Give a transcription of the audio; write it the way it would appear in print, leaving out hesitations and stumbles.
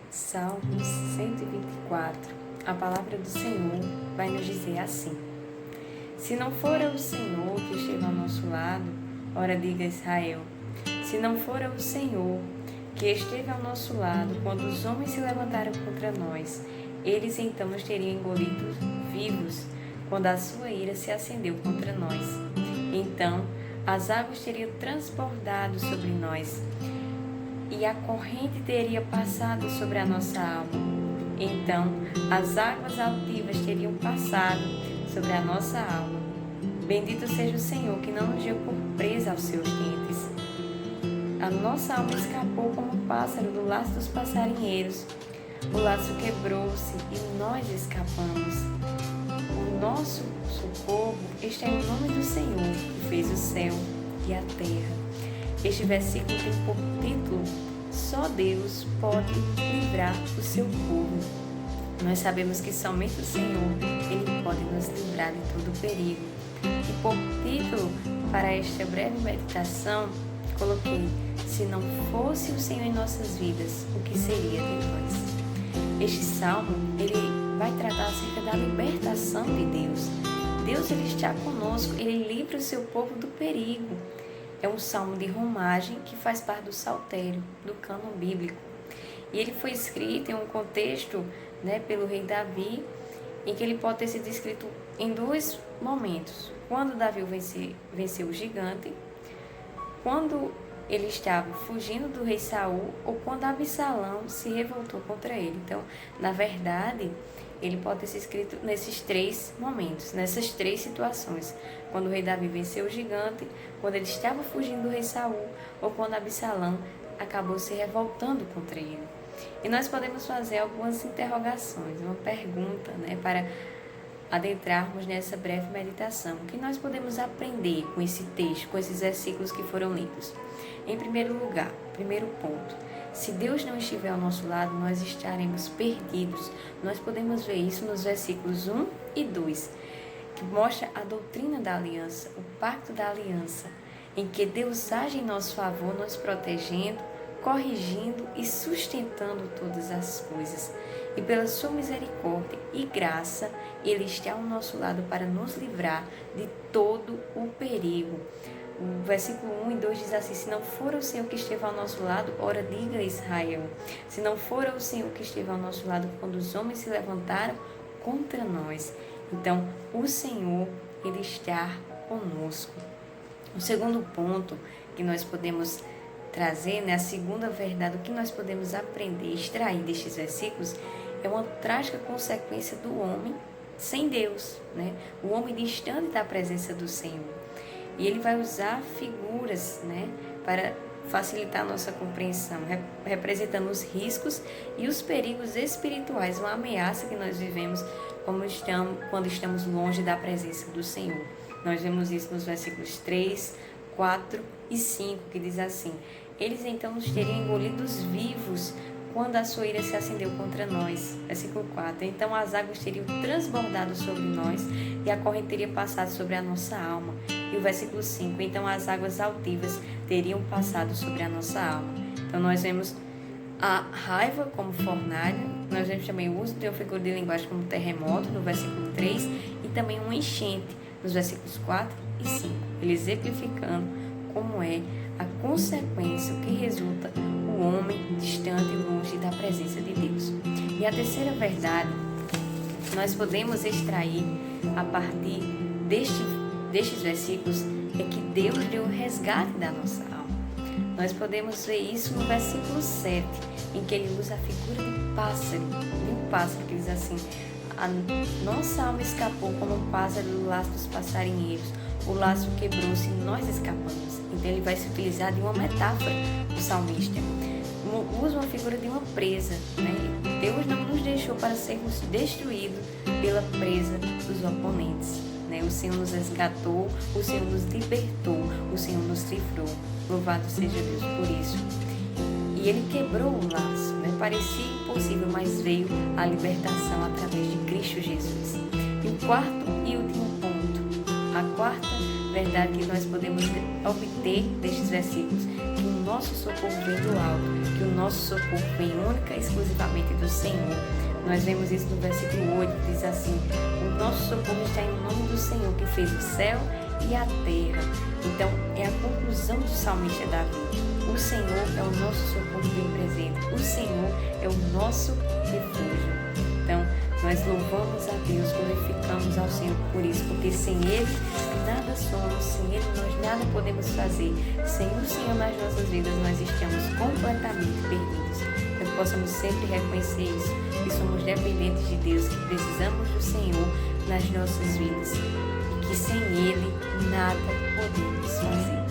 Salmos 124. A palavra do Senhor vai nos dizer assim: Se não fora o Senhor que esteve ao nosso lado, ora diga Israel, se não fora o Senhor que esteve ao nosso lado quando os homens se levantaram contra nós, eles então nos teriam engolido vivos quando a sua ira se acendeu contra nós. Então as águas teriam transbordado sobre nós e a corrente teria passado sobre a nossa alma. Então as águas altivas teriam passado sobre a nossa alma. Bendito seja o Senhor que não nos deu por presa aos seus dentes. A nossa alma escapou como um pássaro do laço dos passarinheiros. O laço quebrou-se e nós escapamos. O nosso socorro está no nome do Senhor, que fez o céu e a terra. Este versículo tem por título: Só Deus pode livrar o seu povo. Nós sabemos que somente o Senhor, Ele pode nos livrar de todo perigo. E por título para esta breve meditação, coloquei: Se não fosse o Senhor em nossas vidas, o que seria de nós? Este salmo, ele vai tratar acerca da libertação de Deus. Deus, Ele está conosco, Ele livra o seu povo do perigo. É um salmo de romagem que faz parte do saltério, do cânon bíblico. E ele foi escrito em um contexto, pelo rei Davi, em que ele pode ter sido escrito em dois momentos. Quando Davi venceu o gigante, quando ele estava fugindo do rei Saul, ou quando Absalão se revoltou contra ele. Então, na verdade, ele pode ter sido escrito nesses três momentos, nessas três situações. Quando o rei Davi venceu o gigante, quando ele estava fugindo do rei Saul, ou quando Absalão acabou se revoltando contra ele. E nós podemos fazer algumas interrogações, uma pergunta, para adentrarmos nessa breve meditação. O que nós podemos aprender com esse texto, com esses versículos que foram lidos? Em primeiro lugar, primeiro ponto: se Deus não estiver ao nosso lado, nós estaremos perdidos. Nós podemos ver isso nos versículos 1 e 2, que mostra a doutrina da aliança, o pacto da aliança, em que Deus age em nosso favor, nos protegendo, corrigindo e sustentando todas as coisas. E pela sua misericórdia e graça, Ele está ao nosso lado para nos livrar de todo o perigo. O versículo 1 e 2 diz assim: Se não for o Senhor que esteve ao nosso lado, ora diga Israel. Se não for o Senhor que esteve ao nosso lado quando os homens se levantaram contra nós. Então, o Senhor, Ele está conosco. O segundo ponto que nós podemos trazer, a segunda verdade, o que nós podemos aprender, extrair destes versículos, é uma trágica consequência do homem sem Deus, O homem distante da presença do Senhor. E ele vai usar figuras, para facilitar a nossa compreensão, representando os riscos e os perigos espirituais, uma ameaça que nós vivemos quando estamos longe da presença do Senhor. Nós vemos isso nos versículos 3, 4 e 5, que diz assim: Eles então nos teriam engolidos vivos quando a sua ira se acendeu contra nós. Versículo 4. Então as águas teriam transbordado sobre nós e a corrente teria passado sobre a nossa alma. E o versículo 5. Então as águas altivas teriam passado sobre a nossa alma. Então nós vemos a raiva como fornalha. Nós vemos também o uso de uma figura de linguagem como terremoto, no versículo 3. E também uma enchente, nos versículos 4 e 5. Ele exemplificando como é a consequência, o que resulta o homem distante e longe da presença de Deus. E a terceira verdade, nós podemos extrair a partir destes versículos, é que Deus deu o resgate da nossa alma. Nós podemos ver isso no versículo 7, em que ele usa a figura de um pássaro, que diz assim: A nossa alma escapou como um pássaro do laço dos passarinheiros. O laço quebrou-se e nós escapamos. Então ele vai se utilizar de uma metáfora do salmista. Usa uma figura de uma presa. Deus não nos deixou para sermos destruídos pela presa dos oponentes. O Senhor nos resgatou, o Senhor nos libertou, o Senhor nos livrou. Louvado seja Deus por isso. E Ele quebrou o laço. Parecia impossível, mas veio a libertação através de Cristo Jesus. E o quarto e último ponto, a quarta verdade que nós podemos obter destes versículos, que o nosso socorro vem do alto, que o nosso socorro vem única e exclusivamente do Senhor. Nós vemos isso no versículo 8, que diz assim: o nosso socorro está em nome do Senhor, que fez o céu e a terra. Então, é a conclusão do salmista Davi. O Senhor é o nosso socorro bem presente. O Senhor é o nosso refúgio. Então, nós louvamos a Deus, glorificamos ao Senhor por isso, porque sem Ele nada somos, sem Ele nós nada podemos fazer. Sem o Senhor nas nossas vidas, nós estamos completamente perdidos. Então, que possamos sempre reconhecer isso, que somos dependentes de Deus, que precisamos do Senhor nas nossas vidas e que sem Ele nada podemos fazer.